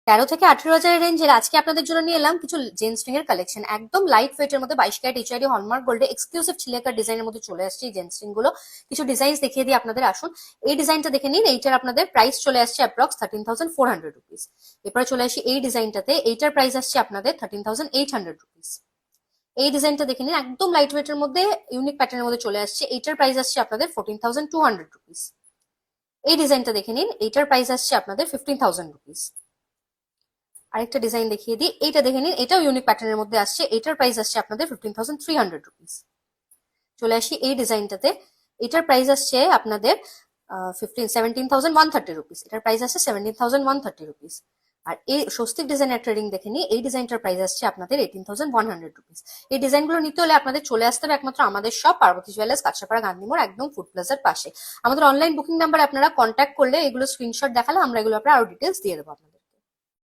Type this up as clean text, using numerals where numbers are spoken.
13 থেকে 18 হাজারের রেঞ্জের আজকে আপনাদের জন্য নিয়ে এলাম কিছু জেন্টস রিং এর কালেকশন। একদম লাইট ওয়েট এর মধ্যে 22 ক্যারেট এইচআইডি হলমার্ক গোল্ডে এক্সক্লুসিভ চিলেকার ডিজাইনের মধ্যে চলে আসছে এই জেন্টস রিং গুলো। কিছু ডিজাইন দেখিয়ে দিই আপনাদের, আসুন। এই ডিজাইনটা দেখে নিন। এইটার আপনাদের প্রাইস চলে আসছে অ্যাপ্রক্স 13,400 রুপিস। এরপরে চলে আসি এই ডিজাইনটাতে, এইটার প্রাইস আসছে আপনাদের 13,800 রুপিস। এই ডিজাইনটা দেখে নিন, একদম লাইট ওয়েট এর মধ্যে ইউনিক প্যাটার্নের মধ্যে চলে আসছে। এইটার প্রাইস আসছে আপনাদের 14,200 রুপিস। এই ডিজাইনটা দেখে নিন, এইটার প্রাইস আসছে আপনাদের 15,000 রুপিস। আরেকটা ডিজাইন দেখিয়ে দিই, এইটা দেখে নিন, এটাও ইউনিক প্যাটার্নের মধ্যে আসছে। এটার প্রাইস আসছে আপনাদের 15,300 রুপিস। চলে আসি এই ডিজাইনটাতে, এটার প্রাইস আসছে আপনাদের 17,130 রুপিস। এটার প্রাইস আসছে 17,130 রুপিস। আর এই স্বস্তিক ডিজাইন একটা রিং দেখে নিই, এই ডিজাইনটার প্রাইস আসছে আপনাদের 18,100 রুপিস। এই ডিজাইনগুলো নিতে হলে আপনাদের চলে আসতে হবে একমাত্র আমাদের সব পার্বতী জুয়েলার্স, কাঁচরাপাড়া, গান্ধী মোড়, একদম ফুড প্লাজার পাশে। আমাদের অনলাইন বুকিং নাম্বার আপনারা কন্ট্যাক্ট করলে এগুলো স্ক্রিনশট দেখালে আমরা এগুলো আপনার আরো ডিটেলস দিয়ে দেবো আপনাদের।